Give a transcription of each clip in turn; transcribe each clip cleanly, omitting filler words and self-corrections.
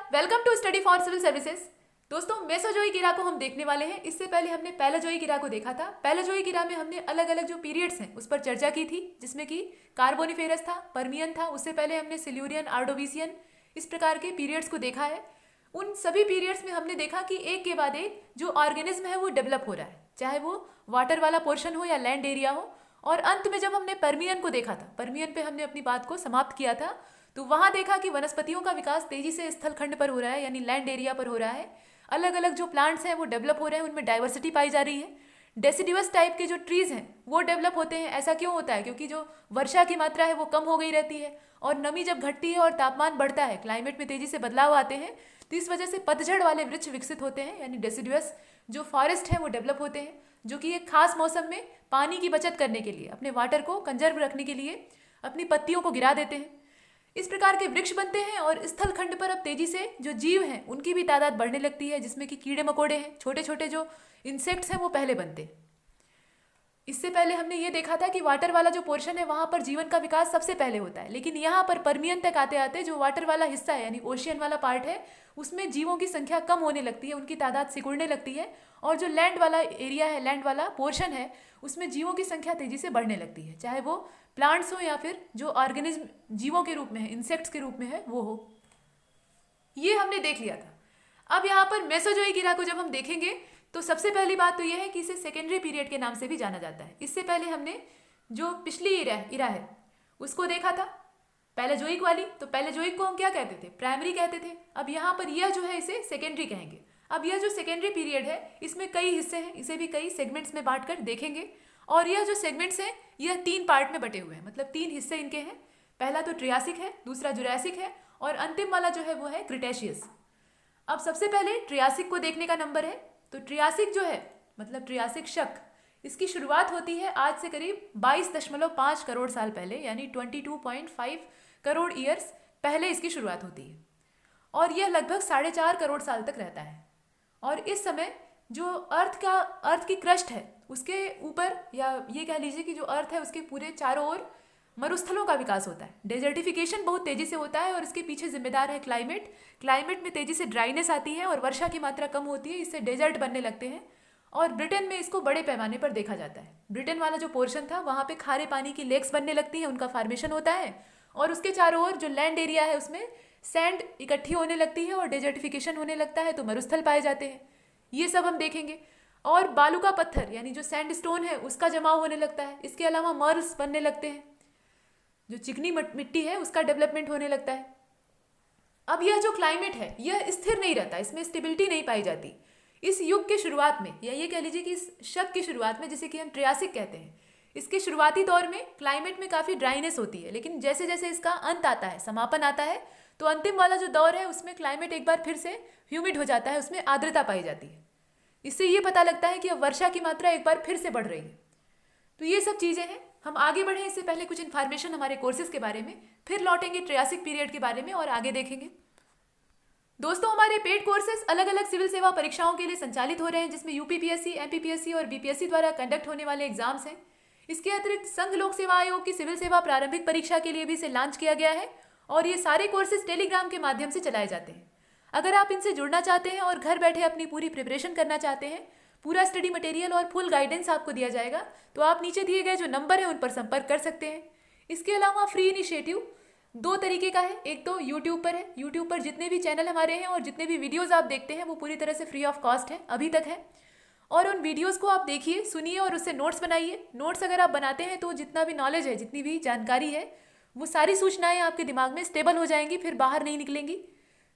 Welcome to study for civil services. दोस्तों, Mesozoic era को हम देखने वाले हैं। इससे पहले हमने पैलेजोइक इरा को देखा था। पैलेजोइक इरा में हमने अलग अलग जो पीरियड्स हैं उस पर चर्चा की थी, जिसमें कि कार्बोनिफेरस था, पर्मियन था, उससे पहले हमने सिल्यूरियन, आर्डोविसियन, इस प्रकार के पीरियड्स को देखा है। उन सभी पीरियड्स में हमने देखा कि एक के बाद एक जो ऑर्गेनिज्म है वो डेवलप हो रहा है, चाहे वो वाटर वाला पोर्शन हो या लैंड एरिया हो। और अंत में जब हमने पर्मियन को देखा था, पर्मियन पे हमने अपनी बात को समाप्त किया था, तो वहां देखा कि वनस्पतियों का विकास तेजी से स्थल खंड पर हो रहा है, यानी लैंड एरिया पर हो रहा है। अलग अलग जो प्लांट्स हैं वो डेवलप हो रहे हैं, उनमें डाइवर्सिटी पाई जा रही है। डेसिडिवस टाइप के जो ट्रीज हैं वो डेवलप होते हैं। ऐसा क्यों होता है? क्योंकि जो वर्षा की मात्रा है वो कम हो गई रहती है, और नमी जब घटती है और तापमान बढ़ता है, क्लाइमेट में तेजी से बदलाव आते हैं, तो इस वजह से पतझड़ वाले वृक्ष विकसित होते हैं, यानी डेसिडिवस जो फॉरेस्ट है वो डेवलप होते हैं, जो कि एक खास मौसम में पानी की बचत करने के लिए, अपने वाटर को कंजर्व रखने के लिए अपनी पत्तियों को गिरा देते हैं। इस प्रकार के वृक्ष बनते हैं, और स्थल खंड पर अब तेजी से जो जीव हैं उनकी भी तादाद बढ़ने लगती है, जिसमें कि कीड़े मकोड़े हैं, छोटे छोटे जो इंसेक्ट्स हैं वो पहले बनते हैं। इससे पहले हमने ये देखा था कि वाटर वाला जो पोर्शन है वहां पर जीवन का विकास सबसे पहले होता है, लेकिन यहाँ पर पर्मियन तक आते आते जो वाटर वाला हिस्सा है, यानी ओशियन वाला पार्ट है, उसमें जीवों की संख्या कम होने लगती है, उनकी तादाद सिकुड़ने लगती है। और जो लैंड वाला एरिया है, लैंड वाला पोर्शन है, उसमें जीवों की संख्या तेजी से बढ़ने लगती है, चाहे वो प्लांट्स हो या फिर जो ऑर्गेनिज्म जीवों के रूप में है, इंसेक्ट्स के रूप में है, वो हो। ये हमने देख लिया था। अब यहाँ पर मेसोजोइक इरा को जब हम देखेंगे तो सबसे पहली बात तो यह है कि इसे सेकेंडरी पीरियड के नाम से भी जाना जाता है। इससे पहले हमने जो पिछली इरा है उसको देखा था, पैलेजोइक वाली। तो पैलेजोइक को हम क्या कहते थे? प्राइमरी कहते थे। अब यहाँ पर यह जो है इसे सेकेंडरी कहेंगे। अब यह जो सेकेंडरी पीरियड है इसमें कई हिस्से हैं, इसे भी कई सेगमेंट्स में बांट कर देखेंगे। और यह जो सेगमेंट्स हैं यह 3 पार्ट में बटे हुए हैं, मतलब 3 हिस्से इनके हैं। पहला तो ट्रियासिक है, दूसरा जुरासिक है, और अंतिम वाला जो है वो है क्रिटेशियस। अब सबसे पहले ट्रियासिक को देखने का नंबर है। तो ट्रियासिक जो है, मतलब ट्रियासिक शक, इसकी शुरुआत होती है आज से करीब 22.5 करोड़ साल पहले, यानी 22.5 करोड़ ईयर्स पहले इसकी शुरुआत होती है, और यह लगभग 4.5 करोड़ साल तक रहता है। और इस समय जो अर्थ की क्रस्ट है उसके ऊपर, या ये कह लीजिए कि जो अर्थ है उसके पूरे चारों ओर मरुस्थलों का विकास होता है। डेजर्टिफिकेशन बहुत तेजी से होता है, और इसके पीछे जिम्मेदार है क्लाइमेट में तेजी से ड्राइनेस आती है और वर्षा की मात्रा कम होती है, इससे डेजर्ट बनने लगते हैं। और ब्रिटेन में इसको बड़े पैमाने पर देखा जाता है। ब्रिटेन वाला जो पोर्शन था वहाँ पे खारे पानी की लेक्स बनने लगती हैं, उनका फॉर्मेशन होता है, और उसके चारों ओर जो लैंड एरिया है उसमें सैंड इकट्ठी होने लगती है और डेजर्टिफिकेशन होने लगता है, तो मरुस्थल पाए जाते हैं। ये सब हम देखेंगे। और बालू का पत्थर, यानी जो सैंड स्टोन है उसका जमाव होने लगता है। इसके अलावा मर्ल्स बनने लगते हैं, जो चिकनी मिट्टी है उसका डेवलपमेंट होने लगता है। अब यह जो क्लाइमेट है यह स्थिर नहीं रहता, इसमें स्टेबिलिटी नहीं पाई जाती। इस युग के शुरुआत में, या ये कह लीजिए कि इस शक की शुरुआत में, जिसे कि हम ट्रियासिक कहते हैं, इसके शुरुआती दौर में क्लाइमेट में काफ़ी ड्राइनेस होती है, लेकिन जैसे जैसे इसका अंत आता है, समापन आता है, तो अंतिम वाला जो दौर है उसमें क्लाइमेट एक बार फिर से ह्यूमिड हो जाता है, उसमें आर्द्रता पाई जाती है। इससे ये पता लगता है कि अब वर्षा की मात्रा एक बार फिर से बढ़ रही है। तो ये सब चीज़ें हैं। हम आगे बढ़ें इससे पहले कुछ इन्फॉर्मेशन हमारे कोर्सेज के बारे में, फिर लौटेंगे ट्रियासिक पीरियड के बारे में और आगे देखेंगे। दोस्तों, हमारे पेड कोर्सेज अलग अलग सिविल सेवा परीक्षाओं के लिए संचालित हो रहे हैं, जिसमें यूपीपीएससी, एमपीपीएससी और बीपीएससी द्वारा कंडक्ट होने वाले एग्जाम्स हैं। इसके अतिरिक्त संघ लोक सेवा आयोग की सिविल सेवा प्रारंभिक परीक्षा के लिए भी इसे लॉन्च किया गया है, और ये सारे कोर्सेज टेलीग्राम के माध्यम से चलाए जाते हैं। अगर आप इनसे जुड़ना चाहते हैं और घर बैठे अपनी पूरी प्रिपरेशन करना चाहते हैं, पूरा स्टडी मटेरियल और फुल गाइडेंस आपको दिया जाएगा, तो आप नीचे दिए गए जो नंबर है उन पर संपर्क कर सकते हैं। इसके अलावा फ्री इनिशिएटिव 2 तरीके का है। एक तो यूट्यूब पर है। यूट्यूब पर जितने भी चैनल हमारे हैं और जितने भी वीडियोस आप देखते हैं वो पूरी तरह से फ्री ऑफ कॉस्ट है, अभी तक है। और उन वीडियोस को आप देखिए, सुनिए और उससे नोट्स बनाइए। नोट्स अगर आप बनाते हैं तो जितना भी नॉलेज है, जितनी भी जानकारी है, वो सारी सूचनाएं आपके दिमाग में स्टेबल हो जाएंगी, फिर बाहर नहीं निकलेंगी।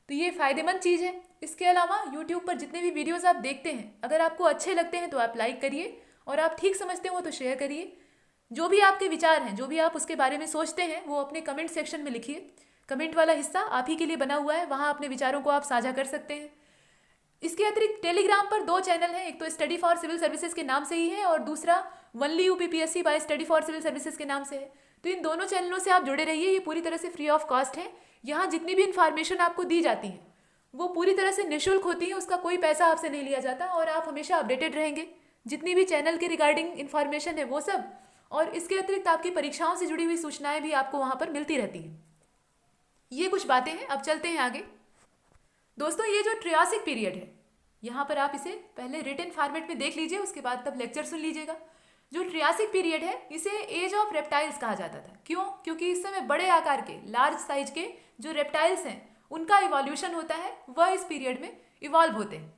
तो ये फ़ायदेमंद चीज़ है। इसके अलावा यूट्यूब पर जितने भी वीडियोस आप देखते हैं, अगर आपको अच्छे लगते हैं तो आप लाइक करिए, और आप ठीक समझते हो तो शेयर करिए। जो भी आपके विचार हैं, जो भी आप उसके बारे में सोचते हैं, वो अपने कमेंट सेक्शन में लिखिए। कमेंट वाला हिस्सा आप ही के लिए बना हुआ है, वहाँ अपने विचारों को आप साझा कर सकते हैं। इसके अतिरिक्त टेलीग्राम पर 2 चैनल हैं, एक तो स्टडी फॉर सिविल सर्विसेज के नाम से ही है, और दूसरा only UPPSC by study for civil services के नाम से है। तो इन दोनों चैनलों से आप जुड़े रहिए, ये पूरी तरह से फ्री ऑफ कॉस्ट है। यहाँ जितनी भी इन्फॉर्मेशन आपको दी जाती है वो पूरी तरह से निःशुल्क होती है, उसका कोई पैसा आपसे नहीं लिया जाता, और आप हमेशा अपडेटेड रहेंगे जितनी भी चैनल के रिगार्डिंग इन्फॉर्मेशन है वो सब। और इसके अतिरिक्त आपकी परीक्षाओं से जुड़ी हुई सूचनाएं भी आपको वहाँ पर मिलती रहती हैं। ये कुछ बातें हैं। अब चलते हैं आगे। दोस्तों ये जो ट्रियासिक पीरियड है, यहाँ पर आप इसे पहले रिटन फॉर्मेट में देख लीजिए, उसके बाद तब लेक्चर सुन लीजिएगा। जो ट्रियासिक पीरियड है इसे एज ऑफ रेप्टाइल्स कहा जाता था। क्यों? क्योंकि इस समय बड़े आकार के, लार्ज साइज के जो रेप्टाइल्स हैं उनका इवोल्यूशन होता है, वह इस पीरियड में इवॉल्व होते हैं।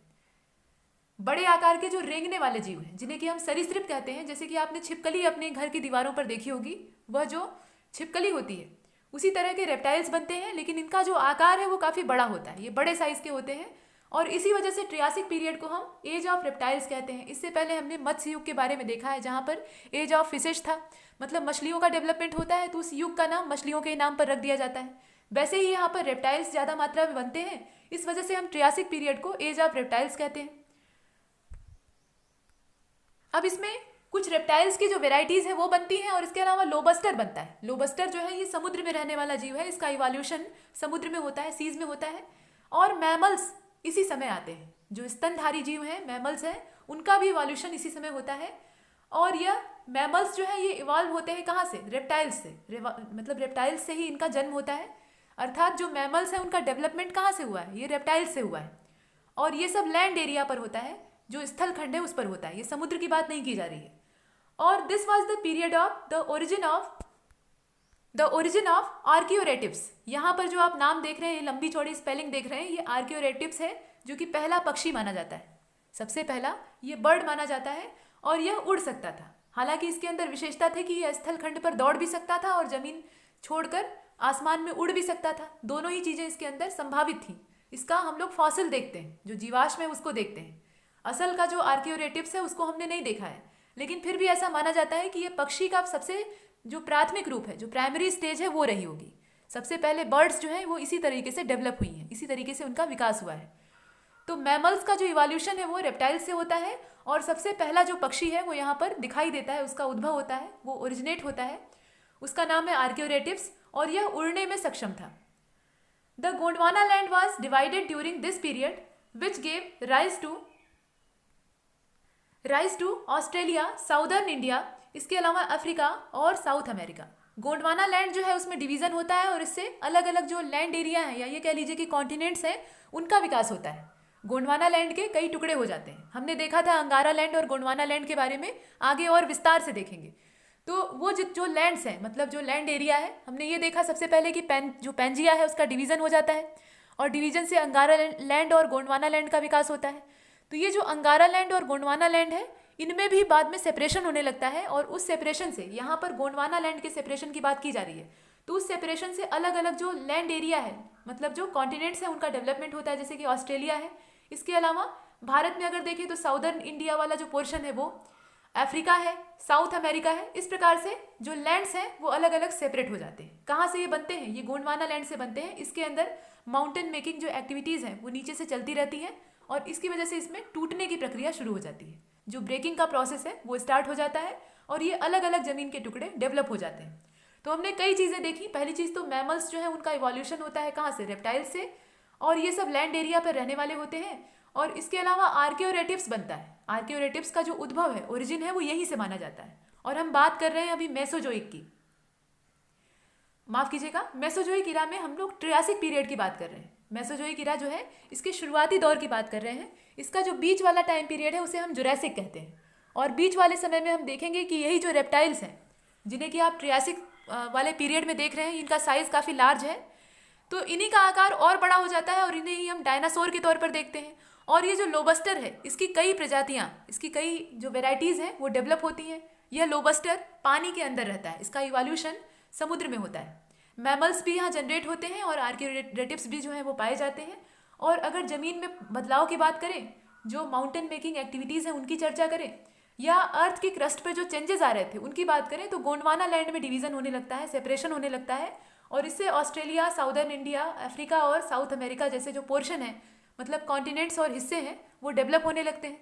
बड़े आकार के जो रेंगने वाले जीव हैं जिन्हें कि हम सरीसृप कहते हैं, जैसे कि आपने छिपकली अपने घर की दीवारों पर देखी होगी, वह जो छिपकली होती है उसी तरह के रेप्टाइल्स बनते हैं, लेकिन इनका जो आकार है वो काफ़ी बड़ा होता है, ये बड़े साइज के होते हैं और इसी वजह से ट्रियासिक पीरियड को हम एज ऑफ रेप्टाइल्स कहते हैं। इससे पहले हमने मत्स्य युग के बारे में देखा है जहाँ पर एज ऑफ फिशेज था, मतलब मछलियों का डेवलपमेंट होता है तो उस युग का नाम मछलियों के नाम पर रख दिया जाता है। वैसे ही यहाँ पर रेप्टाइल्स ज़्यादा मात्रा में बनते हैं, इस वजह से हम ट्रियासिक पीरियड को एज ऑफ रेप्टाइल्स कहते हैं। अब इसमें कुछ रेप्टाइल्स की जो वेराइटीज़ हैं वो बनती हैं और इसके अलावा लोबस्टर बनता है। लोबस्टर जो है ये समुद्र में रहने वाला जीव है, इसका इवोल्यूशन समुद्र में होता है, सीज में होता है। और मैमल्स इसी समय आते हैं, जो स्तनधारी जीव हैं, मैमल्स हैं, उनका भी इवोल्यूशन इसी समय होता है। और यह मैमल्स जो है ये इवॉल्व होते हैं कहाँ से? रेप्टाइल्स से। मतलब रेप्टाइल्स से ही इनका जन्म होता है, अर्थात जो मैमल्स हैं उनका डेवलपमेंट कहाँ से हुआ है? ये रेप्टाइल्स से हुआ है। और ये सब लैंड एरिया पर होता है, जो स्थल खंड है उस पर होता है, ये समुद्र की बात नहीं की जा रही है। और this was the period of the origin of archaeoratives. यहाँ पर जो आप नाम देख रहे हैं, लंबी चौड़ी स्पेलिंग देख रहे हैं, ये आर्कियोरेटिव्स है, जो कि पहला पक्षी माना जाता है। सबसे पहला ये बर्ड माना जाता है और यह उड़ सकता था। हालांकि इसके अंदर विशेषता थी कि यह स्थल खंड पर दौड़ भी सकता था और जमीन छोड़कर आसमान में उड़ भी सकता था। दोनों ही चीज़ें इसके अंदर संभावित थी। इसका हम लोग फॉसिल देखते हैं, जो जीवाश्म है उसको देखते हैं। असल का जो आर्कियोरेटिव्स है उसको हमने नहीं देखा है, लेकिन फिर भी ऐसा माना जाता है कि ये पक्षी का सबसे जो प्राथमिक रूप है, जो प्राइमरी स्टेज है वो रही होगी। सबसे पहले बर्ड्स जो हैं वो इसी तरीके से डेवलप हुई हैं, इसी तरीके से उनका विकास हुआ है। तो मैमल्स का जो इवोल्यूशन है वो रेप्टाइल से होता है और सबसे पहला जो पक्षी है वो यहाँ पर दिखाई देता है, उसका उद्भव होता है, वो ओरिजिनेट होता है, उसका नाम है आर्कियोरेटिव्स और यह उड़ने में सक्षम था। The Gondwana land was divided during this period which gave rise to Australia, southern India, इसके अलावा अफ्रीका और साउथ अमेरिका। गोंडवाना लैंड जो है उसमें डिवीजन होता है और इससे अलग अलग जो लैंड एरिया है या ये कह लीजिए कि कॉन्टिनेंट्स हैं उनका विकास होता है। गोंडवाना लैंड के कई टुकड़े हो जाते हैं। हमने देखा था अंगारा लैंड और गोंडवाना लैंड के बारे में, आगे और विस्तार से देखेंगे। तो वो जो लैंड्स हैं, मतलब जो लैंड एरिया है, हमने ये देखा सबसे पहले कि जो पैंजिया है उसका डिवीज़न हो जाता है और डिवीज़न से अंगारा लैंड और गोंडवाना लैंड का विकास होता है। तो ये जो अंगारा लैंड और गोंडवाना लैंड है इनमें भी बाद में सेपरेशन होने लगता है और उस सेपरेशन से, यहाँ पर गोंडवाना लैंड के सेपरेशन की बात की जा रही है, तो उस सेपरेशन से अलग अलग जो लैंड एरिया है, मतलब जो कॉन्टिनेंट्स हैं उनका डेवलपमेंट होता है, जैसे कि ऑस्ट्रेलिया है। इसके अलावा भारत में अगर देखें तो साउदर्न इंडिया वाला जो पोर्शन है वो अफ्रीका है, साउथ अमेरिका है। इस प्रकार से जो लैंड्स हैं वो अलग अलग सेपरेट हो जाते हैं। कहाँ से ये बनते हैं? ये गोंडवाना लैंड से बनते हैं। इसके अंदर माउंटेन मेकिंग जो एक्टिविटीज़ हैं वो नीचे से चलती रहती हैं और इसकी वजह से इसमें टूटने की प्रक्रिया शुरू हो जाती है। जो ब्रेकिंग का प्रोसेस है वो स्टार्ट हो जाता है और ये अलग अलग ज़मीन के टुकड़े डेवलप हो जाते हैं। तो हमने कई चीज़ें देखी। पहली चीज़ तो मैमल्स जो है उनका इवोल्यूशन होता है कहाँ से? रेप्टाइल से, और ये सब लैंड एरिया पर रहने वाले होते हैं। और इसके अलावा आर्कियोरेटिव्स बनता है। आर्कियोरेटिव्स का जो उद्भव है, ओरिजिन है, वो यहीं से माना जाता है। और हम बात कर रहे हैं अभी मेसोजोइक की, माफ़ कीजिएगा, मेसोजोइक इरा में हम लोग ट्रियासिक पीरियड की बात कर रहे हैं। मेसोजोइक इरा जो है इसके शुरुआती दौर की बात कर रहे हैं। इसका जो बीच वाला टाइम पीरियड है उसे हम जुरासिक कहते हैं। और बीच वाले समय में हम देखेंगे कि यही जो रेप्टाइल्स हैं जिन्हें कि आप ट्रियासिक वाले पीरियड में देख रहे हैं, इनका साइज़ काफ़ी लार्ज है, तो इन्हीं का आकार और बड़ा हो जाता है और इन्हें ही हम डायनासोर के तौर पर देखते हैं। और ये जो लोबस्टर है इसकी कई प्रजातियाँ, इसकी कई जो वेराइटीज़ हैं वो डेवलप होती हैं। यह लोबस्टर पानी के अंदर रहता है, इसका इवोल्यूशन समुद्र में होता है। मैमल्स भी यहाँ जनरेट होते हैं और आर्कियोरेटिव्स भी जो हैं वो पाए जाते हैं। और अगर ज़मीन में बदलाव की बात करें, जो माउंटेन मेकिंग एक्टिविटीज़ हैं उनकी चर्चा करें, या अर्थ की क्रस्ट पर जो चेंजेस आ रहे थे उनकी बात करें, तो गोंडवाना लैंड में डिवीज़न होने लगता है, सेपरेशन होने लगता है और इससे ऑस्ट्रेलिया, साउदर्न इंडिया, अफ्रीका और साउथ अमेरिका जैसे जो पोर्शन है, मतलब कॉन्टिनेंट्स और हिस्से हैं, वो डेवलप होने लगते हैं।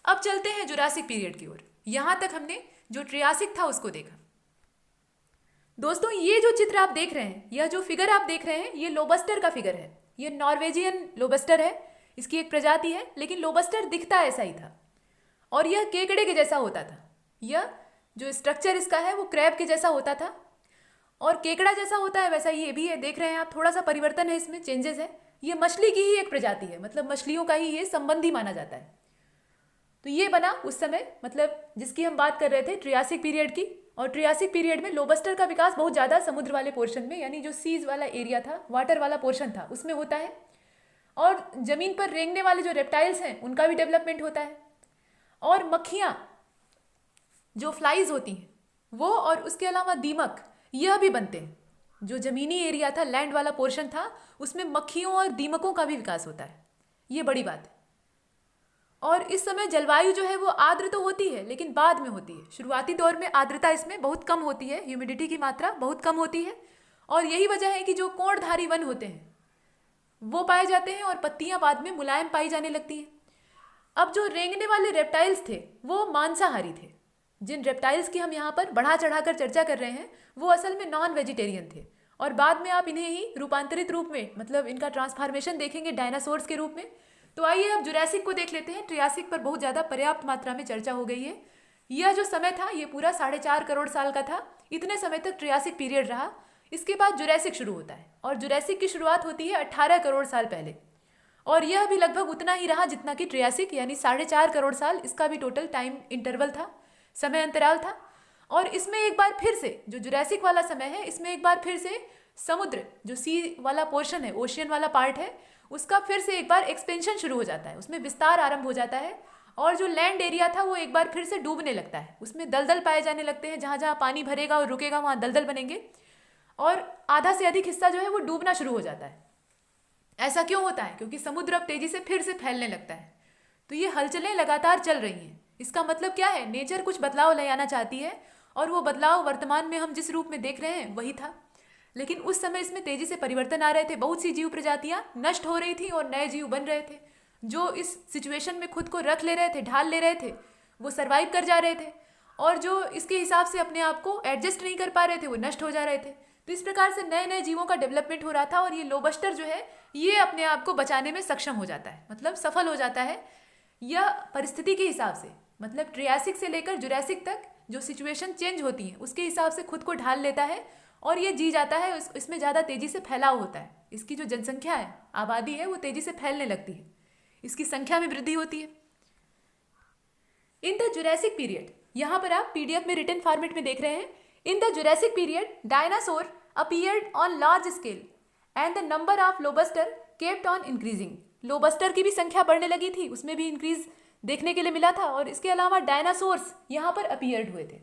अब चलते हैं जुरासिक पीरियड की ओर। यहाँ तक हमने जो ट्रियासिक था उसको देखा। दोस्तों ये जो चित्र आप देख रहे हैं, यह जो फिगर आप देख रहे हैं, ये लोबस्टर का फिगर है। ये नॉर्वेजियन लोबस्टर है, इसकी एक प्रजाति है, लेकिन लोबस्टर दिखता ऐसा ही था और यह केकड़े के जैसा होता था। यह जो स्ट्रक्चर इसका है वो क्रैब के जैसा होता था और केकड़ा जैसा होता है वैसा ये भी है। देख रहे हैं आप, थोड़ा सा परिवर्तन है इसमें, चेंजेस है। ये मछली की ही एक प्रजाति है, मतलब मछलियों का ही ये संबंधी माना जाता है। तो ये बना उस समय, मतलब जिसकी हम बात कर रहे थे ट्रियासिक पीरियड की। और ट्रियासिक पीरियड में लोबस्टर का विकास बहुत ज़्यादा समुद्र वाले पोर्शन में, यानी जो सीज वाला एरिया था, वाटर वाला पोर्शन था, उसमें होता है। और ज़मीन पर रेंगने वाले जो रेप्टाइल्स हैं उनका भी डेवलपमेंट होता है। और मक्खियाँ जो फ्लाइज होती हैं वो, और उसके अलावा दीमक, यह भी बनते हैं। जो ज़मीनी एरिया था, लैंड वाला पोर्शन था, उसमें मक्खियों और दीमकों का भी विकास होता है। ये बड़ी बात है। और इस समय जलवायु जो है वो आर्द्र तो होती है, लेकिन बाद में होती है। शुरुआती दौर में आर्द्रता इसमें बहुत कम होती है, ह्यूमिडिटी की मात्रा बहुत कम होती है। और यही वजह है कि जो कोणधारी वन होते हैं वो पाए जाते हैं और पत्तियां बाद में मुलायम पाई जाने लगती हैं। अब जो रेंगने वाले रेप्टाइल्स थे वो मांसाहारी थे। जिन रेप्टाइल्स की हम यहाँ पर बढ़ा चढ़ाकर चर्चा कर रहे हैं वो असल में नॉन वेजिटेरियन थे। और बाद में आप इन्हें ही रूपांतरित रूप में, मतलब इनका ट्रांसफॉर्मेशन देखेंगे डायनासोर्स के रूप में। तो आइए अब जुरासिक को देख लेते हैं। ट्रियासिक पर बहुत ज़्यादा पर्याप्त मात्रा में चर्चा हो गई है। यह जो समय था ये पूरा 4.5 करोड़ साल का था। इतने समय तक ट्रियासिक पीरियड रहा। इसके बाद जुरासिक शुरू होता है और जुरासिक की शुरुआत होती है 18 करोड़ साल पहले। और यह भी लगभग उतना ही रहा जितना कि ट्रियासिक, यानी 4.5 करोड़ साल इसका भी टोटल टाइम इंटरवल था, समय अंतराल था। और इसमें एक बार फिर से जो जुरासिक वाला समय है, इसमें एक बार फिर से समुद्र, जो सी वाला पोर्शन है, ओशियन वाला पार्ट है, उसका फिर से एक बार एक्सपेंशन शुरू हो जाता है, उसमें विस्तार आरंभ हो जाता है। और जो लैंड एरिया था वो एक बार फिर से डूबने लगता है, उसमें दलदल पाए जाने लगते हैं। जहाँ जहाँ पानी भरेगा और रुकेगा वहाँ दलदल बनेंगे और आधा से अधिक हिस्सा जो है वो डूबना शुरू हो जाता है। ऐसा क्यों होता है? क्योंकि समुद्र अब तेजी से फिर से फैलने लगता है। तो ये हलचलें लगातार चल रही हैं। इसका मतलब क्या है? नेचर कुछ बदलाव ले आना चाहती है और वो बदलाव वर्तमान में हम जिस रूप में देख रहे हैं वही था। लेकिन उस समय इसमें तेजी से परिवर्तन आ रहे थे। बहुत सी जीव प्रजातियां नष्ट हो रही थी और नए जीव बन रहे थे जो इस सिचुएशन में खुद को रख ले रहे थे, ढाल ले रहे थे, वो सरवाइव कर जा रहे थे। और जो इसके हिसाब से अपने आप को एडजस्ट नहीं कर पा रहे थे वो नष्ट हो जा रहे थे। तो इस प्रकार से नए नए जीवों का डेवलपमेंट हो रहा था और ये लोबस्टर जो है ये अपने आप को बचाने में सक्षम हो जाता है, मतलब सफल हो जाता है। यह परिस्थिति के हिसाब से, मतलब ट्रियासिक से लेकर जुरासिक तक जो सिचुएशन चेंज होती है उसके हिसाब से खुद को ढाल लेता है और ये जी जाता है। इसमें ज़्यादा तेज़ी से फैलाव होता है। इसकी जो जनसंख्या है, आबादी है, वो तेज़ी से फैलने लगती है, इसकी संख्या में वृद्धि होती है। इन द जुरासिक पीरियड, यहाँ पर आप पीडीएफ में रिटन फॉर्मेट में देख रहे हैं। In the Jurassic period dinosaur appeared on large scale and the number of lobster kept on increasing. Lobster की भी संख्या बढ़ने लगी थी, उसमें भी इंक्रीज देखने के लिए मिला था। और इसके अलावा डायनासोर्स यहाँ पर अपीयर्ड हुए थे,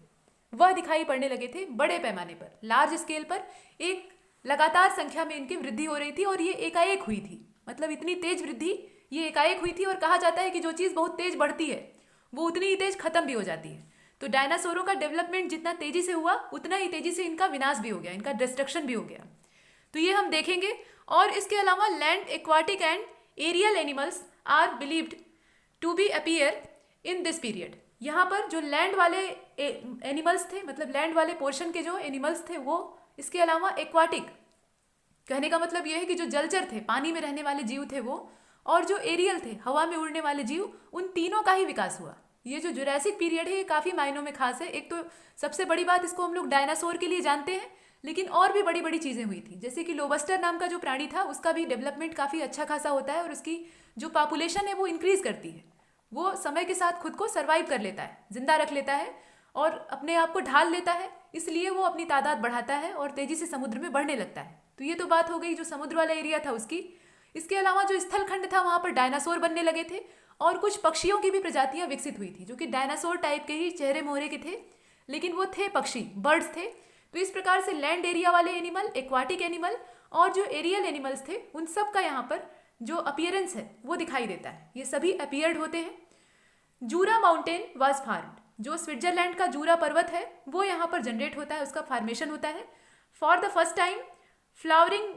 वह दिखाई पड़ने लगे थे बड़े पैमाने पर, लार्ज स्केल पर। एक लगातार संख्या में इनकी वृद्धि हो रही थी और ये एकाएक हुई थी, मतलब इतनी तेज वृद्धि ये एकाएक हुई थी। और कहा जाता है कि जो चीज़ बहुत तेज बढ़ती है वो उतनी ही तेज खत्म भी हो जाती है। तो डायनासोरों का डेवलपमेंट जितना तेजी से हुआ उतना ही तेजी से इनका विनाश भी हो गया, इनका डिस्ट्रक्शन भी हो गया। तो ये हम देखेंगे। और इसके अलावा land, aquatic and aerial animals are believed to be appear in this period. यहाँ पर जो लैंड वाले एनिमल्स थे, मतलब लैंड वाले पोर्शन के जो एनिमल्स थे वो, इसके अलावा एक्वाटिक, कहने का मतलब ये है कि जो जलचर थे, पानी में रहने वाले जीव थे वो, और जो एरियल थे, हवा में उड़ने वाले जीव, उन तीनों का ही विकास हुआ। ये जो जुरासिक पीरियड है ये काफ़ी मायनों में खास है। एक तो सबसे बड़ी बात, इसको हम लोग डायनासोर के लिए जानते हैं, लेकिन और भी बड़ी बड़ी चीज़ें हुई थी। जैसे कि लोबस्टर नाम का जो प्राणी था उसका भी डेवलपमेंट काफ़ी अच्छा खासा होता है और उसकी जो पॉपुलेशन है वो इंक्रीज करती है। वो समय के साथ खुद को सर्वाइव कर लेता है, जिंदा रख लेता है और अपने आप को ढाल लेता है, इसलिए वो अपनी तादाद बढ़ाता है और तेज़ी से समुद्र में बढ़ने लगता है। तो ये तो बात हो गई जो समुद्र वाला एरिया था उसकी। इसके अलावा जो स्थल खंड था वहाँ पर डायनासोर बनने लगे थे और कुछ पक्षियों की भी प्रजातियाँ विकसित हुई थी जो कि डायनासोर टाइप के ही चेहरे मोहरे के थे, लेकिन वो थे पक्षी, बर्ड्स थे। तो इस प्रकार से लैंड एरिया वाले एनिमल, एक्वाटिक एनिमल और जो एरियल एनिमल्स थे उन सब का यहाँ पर जो अपीयरेंस है वो दिखाई देता है। ये सभी अपीयर्ड होते हैं। जूरा माउंटेन वाज फार्म्ड, जो स्विट्जरलैंड का जूरा पर्वत है वो यहाँ पर जनरेट होता है, उसका फॉर्मेशन होता है। For the first time flowering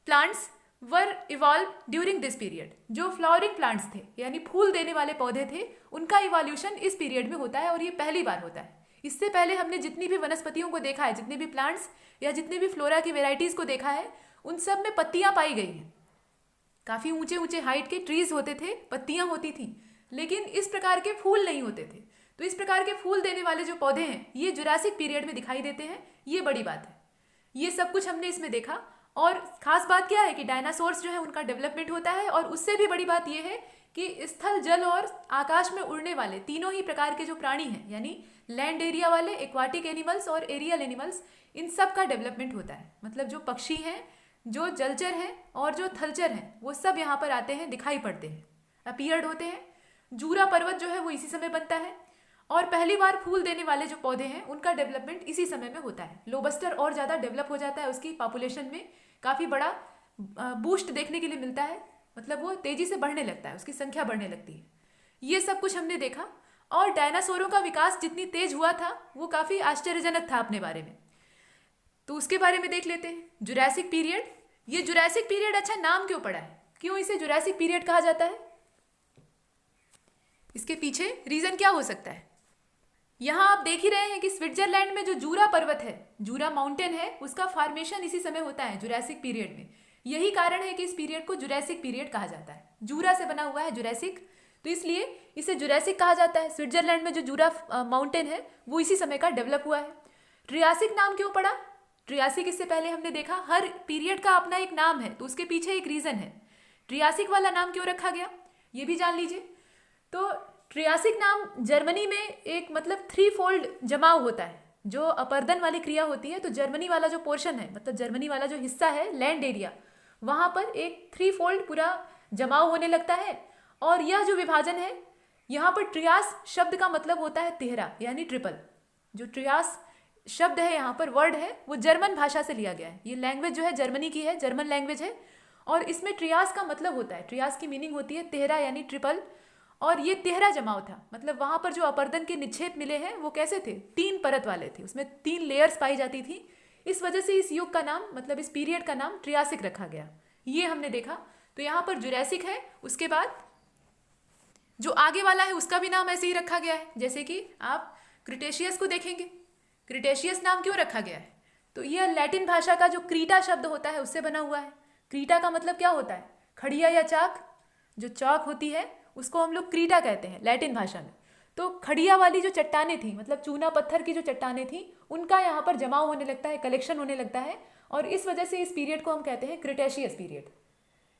plants were evolve during this period. जो फ्लावरिंग प्लांट्स थे यानी फूल देने वाले पौधे थे उनका इवोल्यूशन इस पीरियड में होता है और ये पहली बार होता है। इससे पहले हमने जितनी भी वनस्पतियों को देखा है, जितने भी प्लांट्स या जितने भी फ्लोरा की वेराइटीज़ को देखा है, उन सब में पत्तियाँ पाई गई हैं। काफ़ी ऊंचे ऊंचे हाइट के ट्रीज होते थे, पत्तियाँ होती थी, लेकिन इस प्रकार के फूल नहीं होते थे। तो इस प्रकार के फूल देने वाले जो पौधे हैं ये जुरासिक पीरियड में दिखाई देते हैं, ये बड़ी बात है। ये सब कुछ हमने इसमें देखा। और खास बात क्या है कि डायनासोर्स जो है उनका डेवलपमेंट होता है, और उससे भी बड़ी बात यह है कि स्थल, जल और आकाश में उड़ने वाले तीनों ही प्रकार के जो प्राणी हैं, यानी लैंड एरिया वाले, एक्वाटिक एनिमल्स और एरियल एनिमल्स, इन सब का डेवलपमेंट होता है। मतलब जो पक्षी हैं, जो जलचर हैं और जो थलचर हैं, वो सब यहाँ पर आते हैं, दिखाई पड़ते हैं, अपीयर्ड होते हैं। जूरा पर्वत जो है वो इसी समय बनता है, और पहली बार फूल देने वाले जो पौधे हैं उनका डेवलपमेंट इसी समय में होता है। लोबस्टर और ज़्यादा डेवलप हो जाता है, उसकी पॉपुलेशन में काफ़ी बड़ा बूस्ट देखने के लिए मिलता है, मतलब वो तेज़ी से बढ़ने लगता है, उसकी संख्या बढ़ने लगती है। ये सब कुछ हमने देखा, और डायनासोरों का विकास जितनी तेज हुआ था वो काफ़ी आश्चर्यजनक था अपने बारे में। तो उसके बारे में देख लेते हैं। जुरासिक पीरियड, ये जुरासिक पीरियड अच्छा नाम क्यों पड़ा है, क्यों इसे जुरासिक पीरियड कहा जाता है, इसके पीछे रीज़न क्या हो सकता है। यहाँ आप देख ही रहे हैं कि स्विट्जरलैंड में जो जूरा पर्वत है, जूरा माउंटेन है, उसका फॉर्मेशन इसी समय होता है जुरासिक पीरियड में। यही कारण है कि इस पीरियड को जुरासिक पीरियड कहा जाता है। जूरा से बना हुआ है जुरासिक, तो इसलिए इसे जुरासिक कहा जाता है। स्विट्जरलैंड में जो जूरा माउंटेन है वो इसी समय का डेवलप हुआ है। ट्रियासिक नाम क्यों पड़ा, ट्रियासिक इससे पहले हमने देखा हर पीरियड का अपना एक नाम है, तो उसके पीछे एक रीज़न है। ट्रियासिक वाला नाम क्यों रखा गया ये भी जान लीजिए। तो ट्रियासिक नाम जर्मनी में एक मतलब 3 फोल्ड जमाव होता है, जो अपर्दन वाली क्रिया होती है। तो जर्मनी वाला जो पोर्शन है, मतलब जर्मनी वाला जो हिस्सा है, लैंड एरिया, वहाँ पर एक 3 फोल्ड पूरा जमाव होने लगता है। और यह जो विभाजन है, यहाँ पर ट्रियास शब्द का मतलब होता है तिहरा, यानी ट्रिपल। जो ट्रियास शब्द है यहाँ पर, वर्ड है, वो जर्मन भाषा से लिया गया है। ये लैंग्वेज जो है जर्मनी की है, जर्मन लैंग्वेज है, और इसमें ट्रियास का मतलब होता है, ट्रियास की मीनिंग होती है तिहरा यानी ट्रिपल। और ये तिहरा जमाव था, मतलब वहाँ पर जो अपर्दन के निक्षेप मिले हैं वो कैसे थे, 3 परत वाले थे, उसमें 3 लेयर्स पाई जाती थी। इस वजह से इस युग का नाम, मतलब इस पीरियड का नाम ट्रियासिक रखा गया। ये हमने देखा। तो यहाँ पर जुरासिक है, उसके बाद जो आगे वाला है उसका भी नाम ऐसे ही रखा गया है। जैसे कि आप क्रिटेशियस को देखेंगे, क्रिटेशियस नाम क्यों रखा गया है, तो यह लैटिन भाषा का जो क्रीटा शब्द होता है उससे बना हुआ है। क्रीटा का मतलब क्या होता है, खड़िया या चाक, जो चौक होती है उसको हम लोग क्रीटा कहते हैं लैटिन भाषा में। तो खड़िया वाली जो चट्टानें थी, मतलब चूना पत्थर की जो चट्टानें थी, उनका यहाँ पर जमाव होने लगता है, कलेक्शन होने लगता है, और इस वजह से इस पीरियड को हम कहते हैं क्रिटेशियस पीरियड।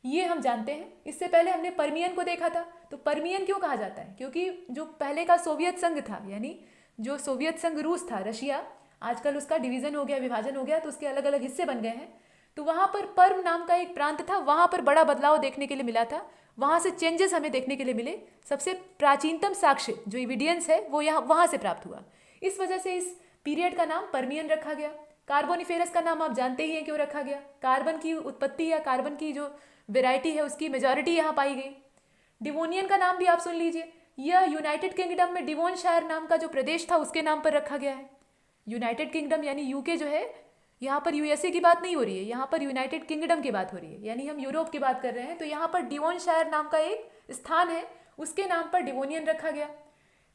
ये हम जानते हैं। इससे पहले हमने पर्मियन को देखा था। तो पर्मियन क्यों कहा जाता है, क्योंकि जो पहले का सोवियत संघ था, यानी जो सोवियत संघ रूस था, रशिया, आजकल उसका डिवीज़न हो गया, विभाजन हो गया, तो उसके अलग अलग हिस्से बन गए हैं। तो वहाँ पर पर्म नाम का एक प्रांत था, वहाँ पर बड़ा बदलाव देखने के लिए मिला था, वहाँ से चेंजेस हमें देखने के लिए मिले। सबसे प्राचीनतम साक्ष्य जो एविडेंस है वो यहाँ वहाँ से प्राप्त हुआ। इस वजह से इस पीरियड का नाम पर्मियन रखा गया। कार्बोनिफेरस का नाम आप जानते ही हैं क्यों रखा गया, कार्बन की उत्पत्ति या कार्बन की जो वेराइटी है उसकी मेजॉरिटी यहाँ पाई गई। डिवोनियन का नाम भी आप सुन लीजिए, यह यूनाइटेड किंगडम में डिवोनशायर नाम का जो प्रदेश था उसके नाम पर रखा गया है। यूनाइटेड किंगडम यानी यूके जो है, यहाँ पर यूएसए की बात नहीं हो रही है, यहाँ पर यूनाइटेड किंगडम की बात हो रही है, यानी हम यूरोप की बात कर रहे हैं। तो यहाँ पर डिवोनशायर नाम का एक स्थान है, उसके नाम पर डिवोनियन रखा गया।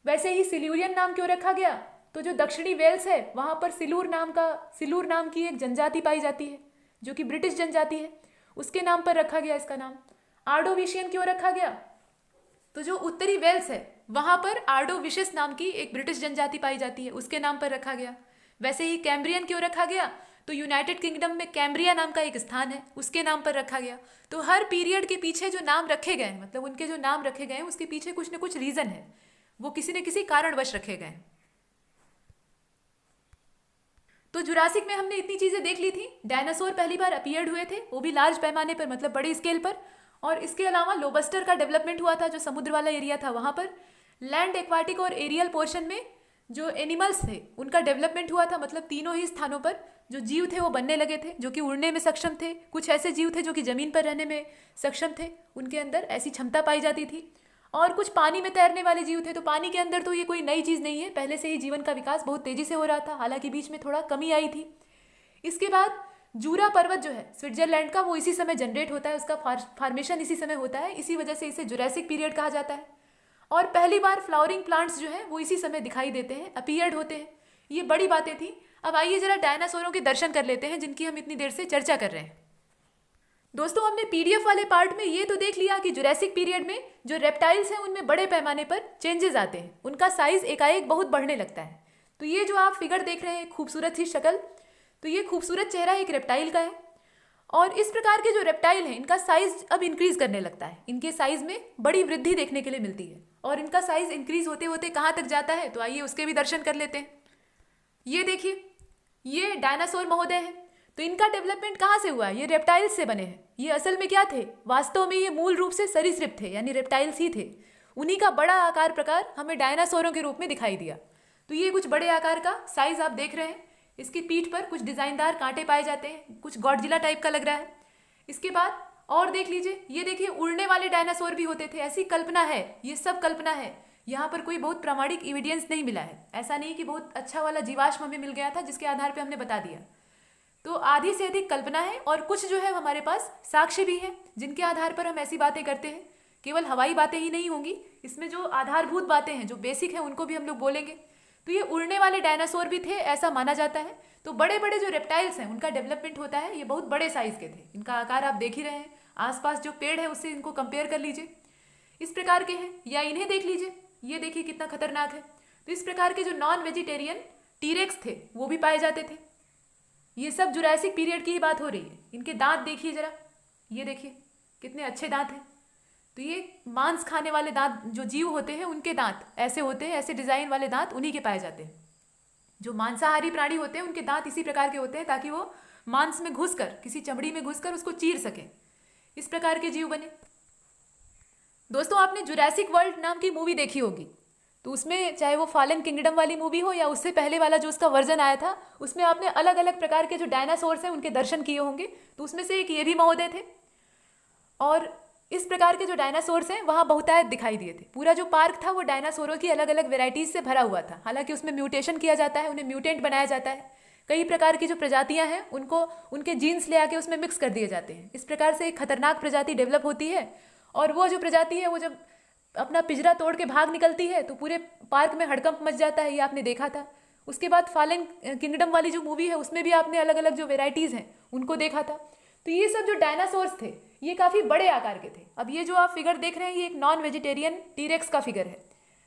वैसे ही सिल्यूरियन नाम क्यों रखा गया, तो जो दक्षिणी वेल्स है वहाँ पर सिलूर नाम की एक जनजाति पाई जाती है, जो कि ब्रिटिश जनजाति है, उसके नाम पर रखा गया इसका नाम। आर्डोविशियन क्यों रखा गया, तो जो उत्तरी वेल्स है वहाँ पर आर्डोविशियस नाम की एक ब्रिटिश जनजाति पाई जाती है, उसके नाम पर रखा गया। वैसे ही कैम्ब्रियन क्यों रखा गया, तो यूनाइटेड किंगडम में कैम्ब्रिया नाम का एक स्थान है, उसके नाम पर रखा गया। तो हर पीरियड के पीछे जो नाम रखे गए हैं, मतलब उनके जो नाम रखे गए हैं उसके पीछे कुछ न कुछ रीज़न है, वो किसी न किसी कारणवश रखे गए हैं। तो जुरासिक में हमने इतनी चीज़ें देख ली थी। डायनासोर पहली बार अपीयर्ड हुए थे, वो भी लार्ज पैमाने पर, मतलब बड़ी स्केल पर। और इसके अलावा लोबस्टर का डेवलपमेंट हुआ था, जो समुद्र वाला एरिया था वहाँ पर। लैंड, एक्वाटिक और एरियल पोर्शन में जो एनिमल्स थे उनका डेवलपमेंट हुआ था, मतलब तीनों ही स्थानों पर जो जीव थे वो बनने लगे थे, जो कि उड़ने में सक्षम थे। कुछ ऐसे जीव थे जो कि ज़मीन पर रहने में सक्षम थे, उनके अंदर ऐसी क्षमता पाई जाती थी। और कुछ पानी में तैरने वाले जीव थे। तो पानी के अंदर तो ये कोई नई चीज़ नहीं है, पहले से ही जीवन का विकास बहुत तेज़ी से हो रहा था, हालांकि बीच में थोड़ा कमी आई थी। इसके बाद जूरा पर्वत जो है स्विट्जरलैंड का, वो इसी समय जनरेट होता है, उसका फॉर्मेशन इसी समय होता है, इसी वजह से इसे जुरासिक पीरियड कहा जाता है। और पहली बार फ्लावरिंग प्लांट्स जो हैं वो इसी समय दिखाई देते हैं, अपीयर्ड होते हैं। ये बड़ी बातें थी। अब आइए जरा डायनासोरों के दर्शन कर लेते हैं, जिनकी हम इतनी देर से चर्चा कर रहे हैं। दोस्तों, हमने पीडीएफ वाले पार्ट में ये तो देख लिया कि जुरासिक पीरियड में जो रेप्टाइल्स हैं उनमें बड़े पैमाने पर चेंजेस आते हैं, उनका साइज एकाएक बहुत बढ़ने लगता है। तो ये जो आप फिगर देख रहे हैं, खूबसूरत सी शक्ल, तो ये खूबसूरत चेहरा एक रेप्टाइल का है। और इस प्रकार के जो रेप्टाइल हैं इनका साइज अब इंक्रीज करने लगता है, इनके साइज में बड़ी वृद्धि देखने के लिए मिलती है। और इनका साइज इंक्रीज होते होते कहाँ तक जाता है, तो आइए उसके भी दर्शन कर लेते हैं। ये देखिए, ये डायनासोर महोदय हैं। तो इनका डेवलपमेंट कहाँ से हुआ है, ये रेप्टाइल्स से बने हैं। ये असल में क्या थे, वास्तव में ये मूल रूप से सरीसृप थे, यानी रेप्टाइल्स ही थे। उन्हीं का बड़ा आकार प्रकार हमें डायनासोरों के रूप में दिखाई दिया। तो ये कुछ बड़े आकार का साइज आप देख रहे हैं। इसकी पीठ पर कुछ डिजाइनदार कांटे पाए जाते हैं, कुछ गॉडजिला टाइप का लग रहा है। इसके बाद और देख लीजिए, ये देखिए उड़ने वाले डायनासोर भी होते थे, ऐसी कल्पना है, ये सब कल्पना है। यहाँ पर कोई बहुत प्रामाणिक एविडेंस नहीं मिला है, ऐसा नहीं कि बहुत अच्छा वाला जीवाश्म हमें मिल गया था जिसके आधार पर हमने बता दिया। तो आधी से अधिक कल्पना है और कुछ जो है हमारे पास साक्ष्य भी हैं जिनके आधार पर हम ऐसी बातें करते हैं। केवल हवाई बातें ही नहीं होंगी, इसमें जो आधारभूत बातें हैं, जो बेसिक हैं, उनको भी हम लोग बोलेंगे। तो ये उड़ने वाले डायनासोर भी थे ऐसा माना जाता है। तो बड़े बड़े जो रेप्टाइल्स हैं उनका डेवलपमेंट होता है, ये बहुत बड़े साइज के थे। इनका आकार आप देख ही रहे हैं, आसपास जो पेड़ है उससे इनको कंपेयर कर लीजिए, इस प्रकार के हैं। या इन्हें देख लीजिए, ये देखिए कितना खतरनाक है। तो इस प्रकार के जो नॉन वेजिटेरियन टीरेक्स थे वो भी पाए जाते थे। ये सब जुरासिक पीरियड की ही बात हो रही है। इनके दांत देखिए जरा, ये देखिए कितने अच्छे दांत हैं। तो ये मांस खाने वाले दांत जो जीव होते हैं उनके दांत ऐसे होते हैं, ऐसे डिजाइन वाले दांत उन्हीं के पाए जाते हैं। जो मांसाहारी प्राणी होते हैं उनके दांत इसी प्रकार के होते हैं ताकि वो मांस में घुसकर, किसी चमड़ी में घुसकर उसको चीर सकें। इस प्रकार के जीव बने। दोस्तों, आपने जुरासिक वर्ल्ड नाम की मूवी देखी होगी। तो उसमें चाहे वो फॉलन किंगडम वाली मूवी हो या उससे पहले वाला जो उसका वर्जन आया था, उसमें आपने अलग अलग प्रकार के जो डायनासोर्स हैं उनके दर्शन किए होंगे। तो उसमें से एक ये भी महोदय थे। और इस प्रकार के जो डायनासोर्स हैं वहाँ बहुतायत दिखाई दिए थे। पूरा जो पार्क था वो डायनासोरों की अलग अलग वेराइटीज से भरा हुआ था। हालांकि उसमें म्यूटेशन किया जाता है, उन्हें म्यूटेंट बनाया जाता है। कई प्रकार की जो प्रजातियां हैं उनको उनके जीन्स ले आके उसमें मिक्स कर दिए जाते हैं। इस प्रकार से एक खतरनाक प्रजाति डेवलप होती है। और वो जो प्रजाति है वो जब अपना पिंजरा तोड़ के भाग निकलती है तो पूरे पार्क में हड़कंप मच जाता है, ये आपने देखा था। उसके बाद फॉलन किंगडम वाली जो मूवी है उसमें भी आपने अलग अलग जो वेराइटीज़ हैं उनको देखा था। तो ये सब जो डायनासोर्स थे ये काफ़ी बड़े आकार के थे। अब ये जो आप फिगर देख रहे हैं ये एक नॉन वेजिटेरियन टीरेक्स का फिगर है।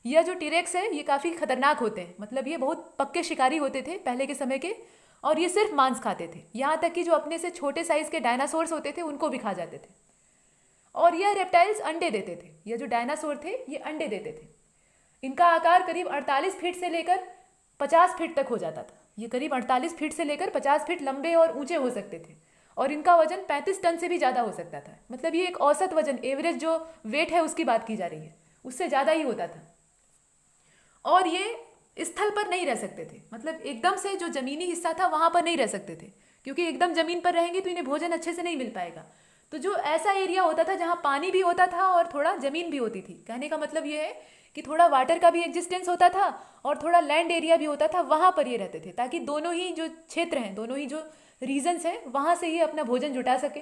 यह जो टीरेक्स है ये काफ़ी खतरनाक होते हैं, मतलब ये बहुत पक्के शिकारी होते थे पहले के समय के, और ये सिर्फ मांस खाते थे। यहाँ तक कि जो अपने से छोटे साइज़ के डायनासोर्स होते थे उनको भी खा जाते थे। और यह रेप्टाइल्स अंडे देते थे। ये जो डायनासोर थे ये अंडे देते थे। इनका आकार करीब 48 फीट से लेकर 50 फीट तक हो जाता था। ये करीब 48 फीट से लेकर 50 फीट लंबे और ऊंचे हो सकते थे। और इनका वजन 35 टन से भी ज़्यादा हो सकता था। मतलब ये एक औसत वजन, एवरेज जो वेट है उसकी बात की जा रही है, उससे ज़्यादा ही होता था। और ये स्थल पर नहीं रह सकते थे, मतलब एकदम से जो ज़मीनी हिस्सा था वहाँ पर नहीं रह सकते थे, क्योंकि एकदम ज़मीन पर रहेंगे तो इन्हें भोजन अच्छे से नहीं मिल पाएगा। तो जो ऐसा एरिया होता था जहाँ पानी भी होता था और थोड़ा ज़मीन भी होती थी, कहने का मतलब ये है कि थोड़ा वाटर का भी एग्जिस्टेंस होता था और थोड़ा लैंड एरिया भी होता था, वहाँ पर ये रहते थे, ताकि दोनों ही जो क्षेत्र हैं, दोनों ही जो रीजन्स हैं, वहाँ से ये अपना भोजन जुटा सके।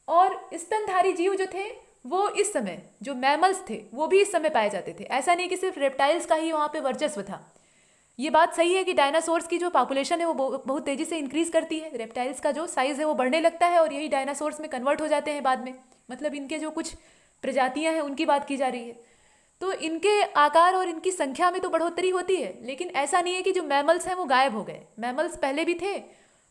और स्तनधारी जीव जो थे वो इस समय, जो मैमल्स थे वो भी इस समय पाए जाते थे। ऐसा नहीं कि सिर्फ रेप्टाइल्स का ही वहाँ पे वर्चस्व था। ये बात सही है कि डायनासोर्स की जो पॉपुलेशन है वो बहुत तेज़ी से इंक्रीज़ करती है। रेप्टाइल्स का जो साइज़ है वो बढ़ने लगता है और यही डायनासोर्स में कन्वर्ट हो जाते हैं बाद में। मतलब इनके जो कुछ प्रजातियाँ हैं उनकी बात की जा रही है। तो इनके आकार और इनकी संख्या में तो बढ़ोतरी होती है, लेकिन ऐसा नहीं है कि जो मैमल्स हैं वो गायब हो गए। मैमल्स पहले भी थे,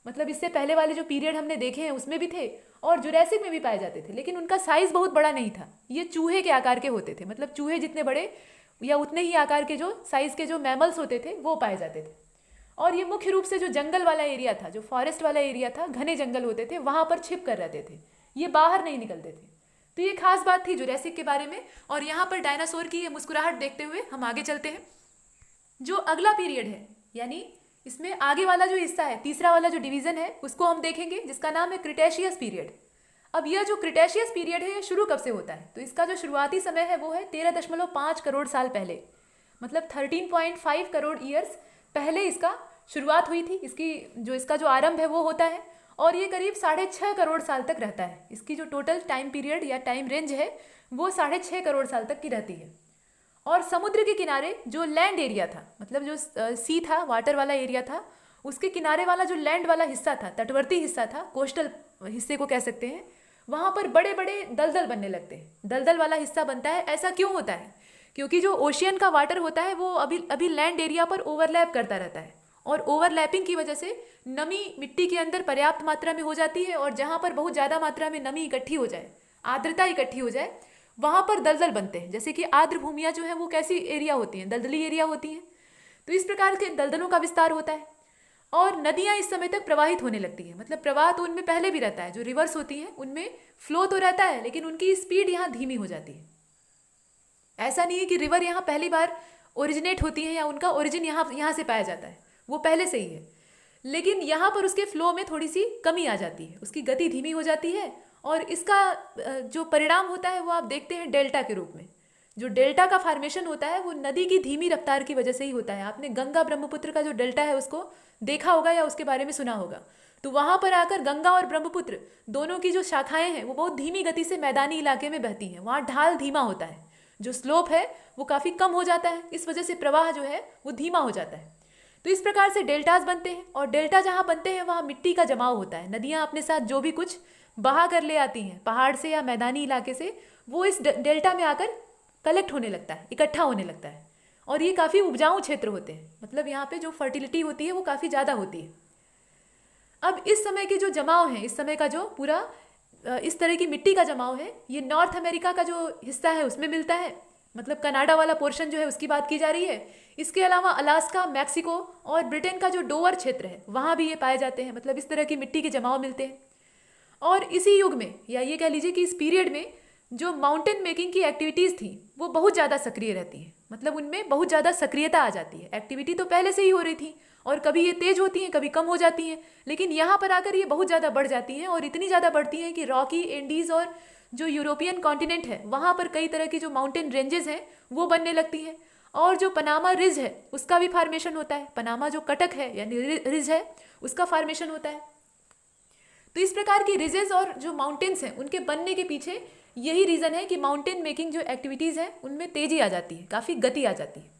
मतलब इससे पहले वाले जो पीरियड हमने देखे हैं उसमें भी थे और जुरैसिक में भी पाए जाते थे, लेकिन उनका साइज़ बहुत बड़ा नहीं था। ये चूहे के आकार के होते थे, मतलब चूहे जितने बड़े या उतने ही आकार के जो साइज़ के जो मैमल्स होते थे वो पाए जाते थे। और ये मुख्य रूप से जो जंगल वाला एरिया था, जो फॉरेस्ट वाला एरिया था, घने जंगल होते थे, वहाँ पर छिप कर रहते थे, ये बाहर नहीं निकलते थे। तो ये खास बात थी जुरैसिक के बारे में। और यहाँ पर डायनासोर की ये मुस्कुराहट देखते हुए हम आगे चलते हैं। जो अगला पीरियड है, यानी इसमें आगे वाला जो हिस्सा है, तीसरा वाला जो डिवीज़न है, उसको हम देखेंगे, जिसका नाम है क्रिटेशियस पीरियड। अब यह जो क्रिटेशियस पीरियड है ये शुरू कब से होता है, तो इसका जो शुरुआती समय है वो है 13.5 करोड़ साल पहले, मतलब 13.5 करोड़ ईयर्स पहले इसका शुरुआत हुई थी। इसका जो आरंभ है वो होता है और ये करीब 6.5 करोड़ साल तक रहता है। इसकी जो टोटल टाइम पीरियड या टाइम रेंज है वो 6.5 करोड़ साल तक की रहती है। और समुद्र के किनारे जो लैंड एरिया था, मतलब जो सी था, वाटर वाला एरिया था, उसके किनारे वाला जो लैंड वाला हिस्सा था, तटवर्ती हिस्सा था, कोस्टल हिस्से को कह सकते हैं, वहाँ पर बड़े बड़े दलदल बनने लगते हैं। दलदल वाला हिस्सा बनता है। ऐसा क्यों होता है? क्योंकि जो ओशियन का वाटर होता है वो अभी लैंड एरिया पर ओवरलैप करता रहता है और ओवरलैपिंग की वजह से नमी मिट्टी के अंदर पर्याप्त मात्रा में हो जाती है, और जहाँ पर बहुत ज़्यादा मात्रा में नमी इकट्ठी हो जाए, आर्द्रता इकट्ठी हो जाए, वहाँ पर दलदल बनते हैं। जैसे कि आर्द्र भूमियाँ जो हैं वो कैसी एरिया होती हैं, दलदली एरिया होती हैं। तो इस प्रकार के दलदलों का विस्तार होता है और नदियाँ इस समय तक प्रवाहित होने लगती हैं। मतलब प्रवाह तो उनमें पहले भी रहता है, जो रिवर्स होती हैं उनमें फ्लो तो रहता है, लेकिन उनकी स्पीड यहाँ धीमी हो जाती है। ऐसा नहीं है कि रिवर यहाँ पहली बार ओरिजिनेट होती है या उनका ओरिजिन यहाँ से पाया जाता है, वो पहले से ही है, लेकिन यहाँ पर उसके फ्लो में थोड़ी सी कमी आ जाती है, उसकी गति धीमी हो जाती है। और इसका जो परिणाम होता है वो आप देखते हैं डेल्टा के रूप में। जो डेल्टा का फॉर्मेशन होता है वो नदी की धीमी रफ्तार की वजह से ही होता है। आपने गंगा ब्रह्मपुत्र का जो डेल्टा है उसको देखा होगा या उसके बारे में सुना होगा। तो वहाँ पर आकर गंगा और ब्रह्मपुत्र दोनों की जो शाखाएं हैं वो बहुत धीमी गति से मैदानी इलाके में बहती हैं। वहाँ ढाल धीमा होता है, जो स्लोप है वो काफ़ी कम हो जाता है, इस वजह से प्रवाह जो है वो धीमा हो जाता है। तो इस प्रकार से डेल्टाज बनते हैं, और डेल्टा जहाँ बनते हैं वहाँ मिट्टी का जमाव होता है। नदियाँ अपने साथ जो भी कुछ बहा कर ले आती हैं पहाड़ से या मैदानी इलाके से, वो इस डेल्टा में आकर कलेक्ट होने लगता है, इकट्ठा होने लगता है। और ये काफ़ी उपजाऊ क्षेत्र होते हैं, मतलब यहाँ पे जो फर्टिलिटी होती है वो काफ़ी ज़्यादा होती है। अब इस समय के जो जमाव है, इस समय का जो पूरा इस तरह की मिट्टी का जमाव है, ये नॉर्थ अमेरिका का जो हिस्सा है उसमें मिलता है। मतलब कनाडा वाला पोर्शन जो है उसकी बात की जा रही है। इसके अलावा अलास्का, मैक्सिको और ब्रिटेन का जो डोवर क्षेत्र है वहाँ भी ये पाए जाते हैं। मतलब इस तरह की मिट्टी के जमाव मिलते हैं। और इसी युग में, या ये कह लीजिए कि इस पीरियड में, जो माउंटेन मेकिंग की एक्टिविटीज़ थी वो बहुत ज़्यादा सक्रिय रहती हैं। मतलब उनमें बहुत ज़्यादा सक्रियता आ जाती है। एक्टिविटी तो पहले से ही हो रही थी, और कभी ये तेज़ होती हैं, कभी कम हो जाती हैं, लेकिन यहाँ पर आकर ये बहुत ज़्यादा बढ़ जाती हैं। और इतनी ज़्यादा बढ़ती हैं कि रॉकी, एंडीज़ और जो यूरोपियन कॉन्टिनेंट है वहाँ पर कई तरह की जो माउंटेन रेंजेस हैं वो बनने लगती हैं। और जो पनामा रिज है उसका भी फार्मेशन होता है। पनामा जो कटक है यानी रिज है उसका फार्मेशन होता है। तो इस प्रकार की रिजेस और जो माउंटेन्स हैं उनके बनने के पीछे यही रीज़न है कि माउंटेन मेकिंग जो एक्टिविटीज़ हैं उनमें तेज़ी आ जाती है, काफ़ी गति आ जाती है।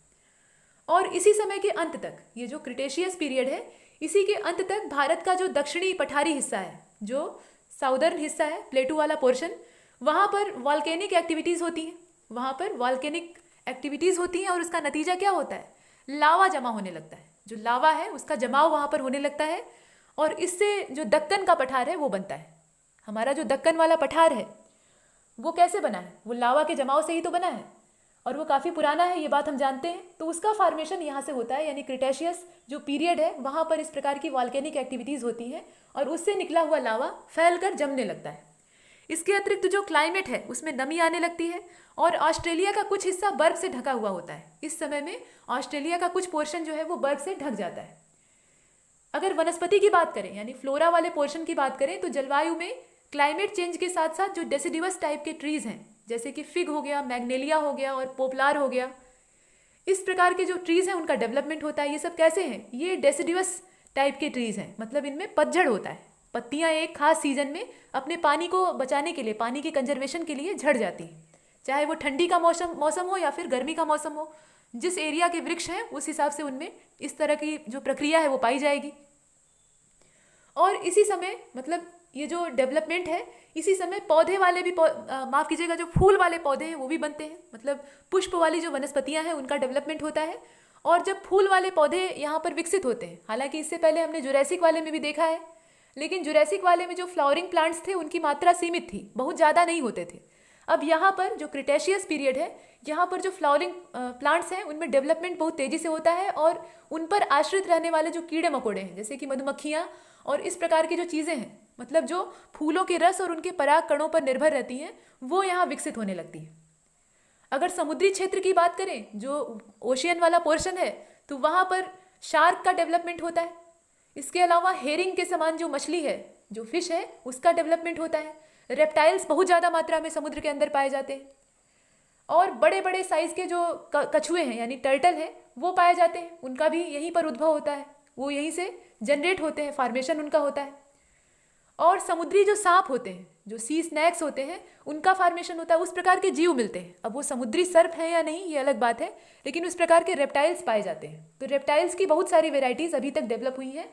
और इसी समय के अंत तक, ये जो क्रिटेशियस पीरियड है, इसी के अंत तक भारत का जो दक्षिणी पठारी हिस्सा है, जो साउदर्न हिस्सा है, प्लेटू वाला पोर्शन, वहाँ पर वॉल्केनिक एक्टिविटीज़ होती हैं। वहाँ पर वॉल्केनिक एक्टिविटीज़ होती हैं और उसका नतीजा क्या होता है? लावा जमा होने लगता है। जो लावा है उसका जमाव वहाँ पर होने लगता है, और इससे जो दक्कन का पठार है वो बनता है। हमारा जो दक्कन वाला पठार है वो कैसे बना है? वो लावा के जमाव से ही तो बना है, और वो काफ़ी पुराना है, ये बात हम जानते हैं। तो उसका फॉर्मेशन यहाँ से होता है, यानी क्रिटेशियस जो पीरियड है वहाँ पर इस प्रकार की वॉल्केनिक एक्टिविटीज़ होती हैं और उससे निकला हुआ लावा फैलकर जमने लगता है। इसके अतिरिक्त जो क्लाइमेट है उसमें नमी आने लगती है, और ऑस्ट्रेलिया का कुछ हिस्सा बर्फ से ढका हुआ होता है। इस समय में ऑस्ट्रेलिया का कुछ पोर्शन जो है वो बर्फ से ढक जाता है। अगर वनस्पति की बात करें, यानी फ्लोरा वाले पोर्शन की बात करें, तो जलवायु में क्लाइमेट चेंज के साथ साथ जो डेसिडिवस टाइप के ट्रीज़ हैं, जैसे कि फिग हो गया, मैग्नेलिया हो गया और पोपलार हो गया, इस प्रकार के जो ट्रीज़ हैं उनका डेवलपमेंट होता है। ये सब कैसे हैं? ये डेसिडिवस टाइप के ट्रीज़ हैं, मतलब इनमें पतझड़ होता है। पत्तियाँ एक खास सीजन में अपने पानी को बचाने के लिए, पानी की कंजर्वेशन के लिए झड़ जाती हैं, चाहे वो ठंडी का मौसम हो या फिर गर्मी का मौसम हो। जिस एरिया के वृक्ष हैं उस हिसाब से उनमें इस तरह की जो प्रक्रिया है वो पाई जाएगी। और इसी समय, मतलब ये जो डेवलपमेंट है, इसी समय पौधे वाले भी माफ़ कीजिएगा, जो फूल वाले पौधे हैं वो भी बनते हैं। मतलब पुष्प वाली जो वनस्पतियां हैं उनका डेवलपमेंट होता है। और जब फूल वाले पौधे यहाँ पर विकसित होते हैं, हालांकि इससे पहले हमने जुरैसिक वाले में भी देखा है, लेकिन जुरैसिक वाले में जो फ्लावरिंग प्लांट्स थे उनकी मात्रा सीमित थी, बहुत ज़्यादा नहीं होते थे। अब यहाँ पर जो क्रिटेशियस पीरियड है, यहाँ पर जो फ्लावरिंग प्लांट्स हैं उनमें डेवलपमेंट बहुत तेज़ी से होता है, और उन पर आश्रित रहने वाले जो कीड़े मकोड़े हैं, जैसे कि मधुमक्खियाँ और इस प्रकार की जो चीज़ें हैं, मतलब जो फूलों के रस और उनके पराग कणों पर निर्भर रहती हैं, वो यहाँ विकसित होने लगती हैं। अगर समुद्री क्षेत्र की बात करें, जो ओशियन वाला पोर्शन है, तो वहाँ पर शार्क का डेवलपमेंट होता है। इसके अलावा हेरिंग के समान जो मछली है, जो फिश है, उसका डेवलपमेंट होता है। रेप्टाइल्स बहुत ज़्यादा मात्रा में समुद्र के अंदर पाए जाते हैं, और बड़े बड़े साइज़ के जो कछुए हैं यानी टर्टल हैं वो पाए जाते हैं। उनका भी यहीं पर उद्भव होता है, वो यहीं से जनरेट होते हैं, फार्मेशन उनका होता है। और समुद्री जो सांप होते हैं, जो सी स्नैक्स होते हैं, उनका फार्मेशन होता है। उस प्रकार के जीव मिलते हैं। अब वो समुद्री सर्प हैं या नहीं ये अलग बात है, लेकिन उस प्रकार के रेप्टाइल्स पाए जाते हैं। तो रेप्टाइल्स की बहुत सारी वेराइटीज़ अभी तक डेवलप हुई हैं,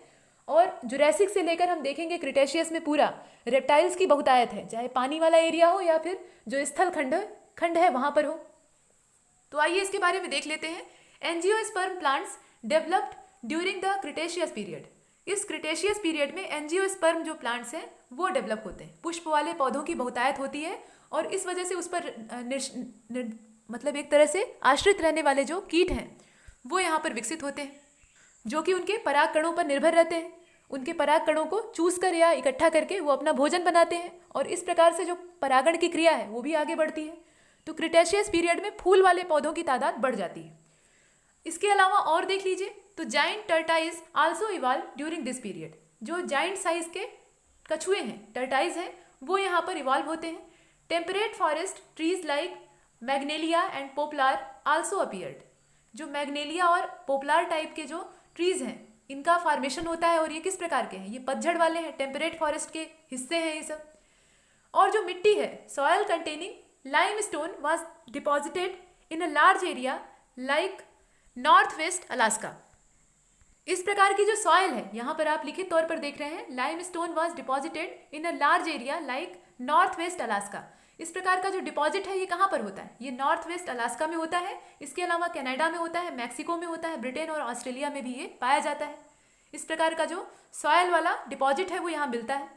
और जुरैसिक से लेकर हम देखेंगे क्रिटेशियस में पूरा रेप्टाइल्स की बहुतायत है, चाहे पानी वाला एरिया हो या फिर जो स्थल खंड है वहाँ पर हो। तो आइए इसके बारे में देख लेते हैं। Angiosperm plants developed during the Cretaceous period. इस क्रिटेशियस पीरियड में एंजियोस्पर्म जो प्लांट्स हैं वो डेवलप होते हैं। पुष्प वाले पौधों की बहुतायत होती है और इस वजह से उस पर मतलब एक तरह से आश्रित रहने वाले जो कीट हैं वो यहाँ पर विकसित होते हैं, जो कि उनके पराग कणों पर निर्भर रहते हैं। उनके पराग कणों को चूस कर या इकट्ठा करके वो अपना भोजन बनाते हैं और इस प्रकार से जो परागण की क्रिया है वो भी आगे बढ़ती है। तो क्रिटेशियस पीरियड में फूल वाले पौधों की तादाद बढ़ जाती है। इसके अलावा और देख लीजिए तो giant tortoise also evolve during this period. जो जाइंट साइज के कछुए हैं, टर्टाइज हैं, वो यहाँ पर इवॉल्व होते हैं। Temperate forest trees like magnolia and poplar also appeared. जो मैग्नेलिया और पोपलार टाइप के जो ट्रीज हैं इनका फॉर्मेशन होता है और ये किस प्रकार के हैं, ये पतझड़ वाले हैं, टेम्परेट फॉरेस्ट के हिस्से हैं ये सब। और जो मिट्टी है, soil containing limestone was deposited in a large area like north west Alaska. इस प्रकार की जो सॉयल है यहाँ पर आप लिखित तौर पर देख रहे हैं, limestone was deposited in a large area like north west Alaska. इस प्रकार का जो डिपॉजिट है ये कहाँ पर होता है, ये नॉर्थ वेस्ट अलास्का में होता है। इसके अलावा कनाडा में होता है, मैक्सिको में होता है, ब्रिटेन और ऑस्ट्रेलिया में भी ये पाया जाता है। इस प्रकार का जो सॉयल वाला डिपॉजिट है वो यहाँ मिलता है।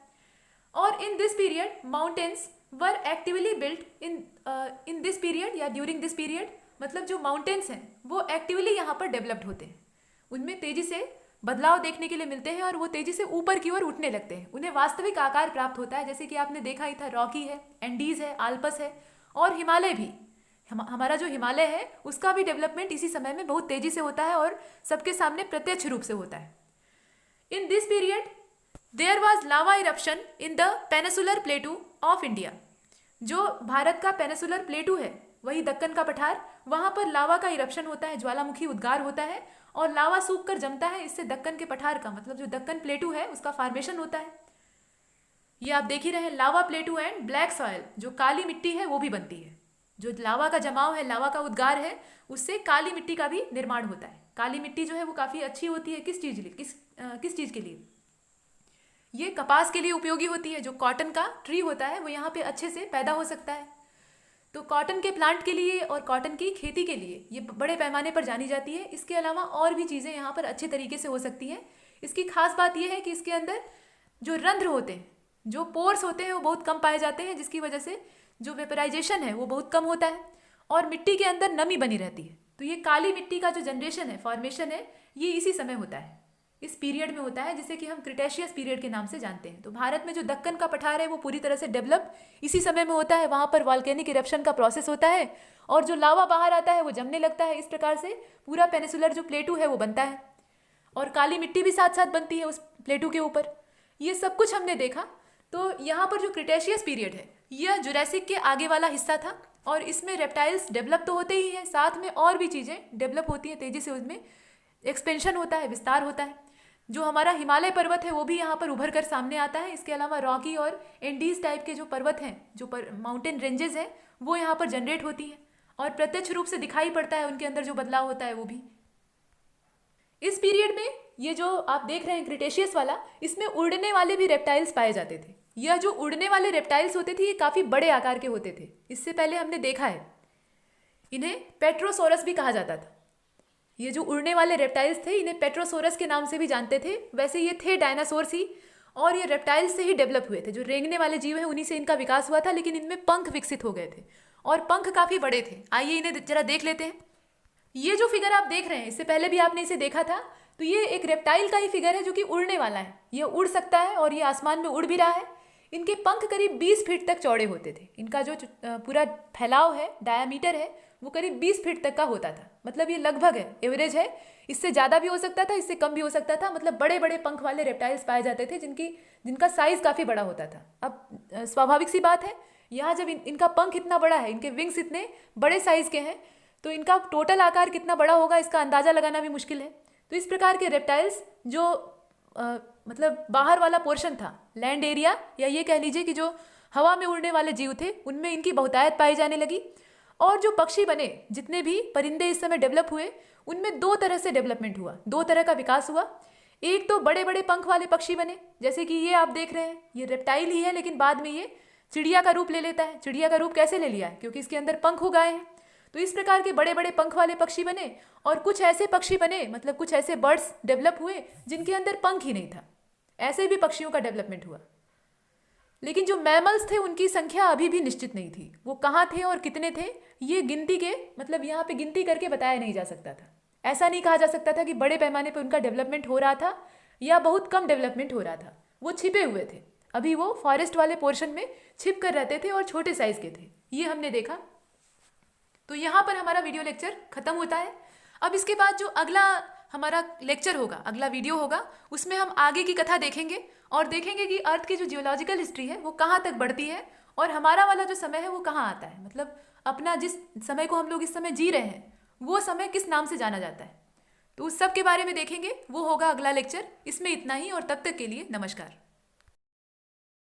और इन this period mountains were actively built in this period या ड्यूरिंग दिस पीरियड। मतलब जो माउंटेन्स हैं वो एक्टिवली यहाँ पर डेवलप्ड होते हैं, उनमें तेजी से बदलाव देखने के लिए मिलते हैं और वो तेजी से ऊपर की ओर उठने लगते हैं, उन्हें वास्तविक आकार प्राप्त होता है। जैसे कि आपने देखा ही था, रॉकी है, एंडीज है, आल्पस है और हिमालय भी। हमारा जो हिमालय है उसका भी डेवलपमेंट इसी समय में बहुत तेजी से होता है और सबके सामने प्रत्यक्ष रूप से होता है। In this period there was lava eruption in the peninsular plateau of India. जो भारत का पेनिसुलर प्लेटू है, वही दक्कन का पठार, वहाँ पर लावा का इरप्शन होता है, ज्वालामुखी उद्गार होता है और लावा सूख कर जमता है। इससे दक्कन के पठार का मतलब जो दक्कन प्लेटू है उसका फॉर्मेशन होता है। ये आप देख ही रहे हैं, लावा प्लेटू एंड ब्लैक सॉयल, जो काली मिट्टी है वो भी बनती है। जो लावा का जमाव है, लावा का उद्गार है, उससे काली मिट्टी का भी निर्माण होता है। काली मिट्टी जो है वो काफ़ी अच्छी होती है किस चीज़ के लिए, ये कपास के लिए उपयोगी होती है। जो कॉटन का ट्री होता है वो यहाँ पे अच्छे से पैदा हो सकता है। तो कॉटन के प्लांट के लिए और कॉटन की खेती के लिए ये बड़े पैमाने पर जानी जाती है। इसके अलावा और भी चीज़ें यहाँ पर अच्छे तरीके से हो सकती हैं। इसकी खास बात यह है कि इसके अंदर जो रंध्र होते हैं, जो पोर्स होते हैं वो बहुत कम पाए जाते हैं, जिसकी वजह से जो वेपराइजेशन है वो बहुत कम होता है और मिट्टी के अंदर नमी बनी रहती है। तो ये काली मिट्टी का जो जनरेशन है, फॉर्मेशन है, ये इसी समय होता है, इस पीरियड में होता है, जिसे कि हम क्रिटेशियस पीरियड के नाम से जानते हैं। तो भारत में जो दक्कन का पठार है वो पूरी तरह से डेवलप इसी समय में होता है। वहाँ पर वॉल्केनिक इरप्शन का प्रोसेस होता है और जो लावा बाहर आता है वो जमने लगता है। इस प्रकार से पूरा पेनिसुलर जो प्लेटू है वो बनता है और काली मिट्टी भी साथ साथ बनती है उस प्लेटू के ऊपर। ये सब कुछ हमने देखा। तो यहाँ पर जो क्रिटेशियस पीरियड है यह जुरासिक के आगे वाला हिस्सा था और इसमें रेप्टाइल्स डेवलप तो होते ही हैं, साथ में और भी चीज़ें डेवलप होती हैं तेज़ी से, उसमें एक्सपेंशन होता है, विस्तार होता है। जो हमारा हिमालय पर्वत है वो भी यहाँ पर उभर कर सामने आता है। इसके अलावा रॉकी और एंडीज टाइप के जो पर्वत हैं, जो माउंटेन रेंजेस हैं, वो यहाँ पर जनरेट होती हैं और प्रत्यक्ष रूप से दिखाई पड़ता है उनके अंदर जो बदलाव होता है वो भी। इस पीरियड में ये जो आप देख रहे हैं क्रिटेशियस वाला, इसमें उड़ने वाले भी रेप्टाइल्स पाए जाते थे। यह जो उड़ने वाले रेप्टाइल्स होते थे ये काफ़ी बड़े आकार के होते थे। इससे पहले हमने देखा है, इन्हें पेट्रोसोरस भी कहा जाता था। ये जो उड़ने वाले रेप्टाइल्स थे इन्हें पेट्रोसोरस के नाम से भी जानते थे। वैसे ये थे डायनासोर्स ही और ये रेप्टाइल्स से ही डेवलप हुए थे। जो रेंगने वाले जीव हैं उन्हीं से इनका विकास हुआ था, लेकिन इनमें पंख विकसित हो गए थे और पंख काफ़ी बड़े थे। आइए इन्हें जरा देख लेते हैं। ये जो फिगर आप देख रहे हैं, इससे पहले भी आपने इसे देखा था। तो ये एक रेप्टाइल का ही फिगर है जो कि उड़ने वाला है। ये उड़ सकता है और ये आसमान में उड़ भी रहा है। इनके पंख करीब 20 फीट तक चौड़े होते थे। इनका जो पूरा फैलाव है, डायामीटर है, वो करीब 20 फीट तक का होता था। मतलब ये लगभग है, एवरेज है। इससे ज़्यादा भी हो सकता था, इससे कम भी हो सकता था। मतलब बड़े बड़े पंख वाले रेप्टाइल्स पाए जाते थे जिनका साइज़ काफ़ी बड़ा होता था। अब स्वाभाविक सी बात है, यहाँ जब इनका पंख इतना बड़ा है, इनके विंग्स इतने बड़े साइज़ के हैं, तो इनका टोटल आकार कितना बड़ा होगा इसका अंदाज़ा लगाना भी मुश्किल है। तो इस प्रकार के रेप्टाइल्स जो मतलब बाहर वाला पोर्शन था, लैंड एरिया, या ये कह लीजिए कि जो हवा में उड़ने वाले जीव थे, उनमें इनकी बहुतायत पाई जाने लगी। और जो पक्षी बने, जितने भी परिंदे इस समय डेवलप हुए, उनमें 2 तरह से डेवलपमेंट हुआ, 2 तरह का विकास हुआ। एक तो बड़े बड़े पंख वाले पक्षी बने, जैसे कि ये आप देख रहे हैं, ये रेप्टाइल ही है लेकिन बाद में ये चिड़िया का रूप ले लेता है। चिड़िया का रूप कैसे ले लिया है? क्योंकि इसके अंदर पंख उगाए हैं। तो इस प्रकार के बड़े बड़े पंख वाले पक्षी बने और कुछ ऐसे पक्षी बने, मतलब कुछ ऐसे बर्ड्स डेवलप हुए जिनके अंदर पंख ही नहीं था। ऐसे भी पक्षियों का डेवलपमेंट हुआ। लेकिन जो मैमल्स थे उनकी संख्या अभी भी निश्चित नहीं थी। वो कहाँ थे और कितने थे ये गिनती के, मतलब यहाँ पे गिनती करके बताया नहीं जा सकता था। ऐसा नहीं कहा जा सकता था कि बड़े पैमाने पर उनका डेवलपमेंट हो रहा था या बहुत कम डेवलपमेंट हो रहा था। वो छिपे हुए थे, अभी वो फॉरेस्ट वाले पोर्शन में छिप कर रहते थे और छोटे साइज के थे, ये हमने देखा। तो यहाँ पर हमारा वीडियो लेक्चर खत्म होता है। अब इसके बाद जो अगला हमारा लेक्चर होगा, अगला वीडियो होगा, उसमें हम आगे की कथा देखेंगे और देखेंगे कि अर्थ की जो जियोलॉजिकल हिस्ट्री है वो कहाँ तक बढ़ती है और हमारा वाला जो समय है वो कहाँ आता है। मतलब अपना जिस समय को हम लोग इस समय जी रहे हैं वो समय किस नाम से जाना जाता है। तो उस सब के बारे में देखेंगे, वो होगा अगला लेक्चर। इसमें इतना ही और तब तक के लिए नमस्कार।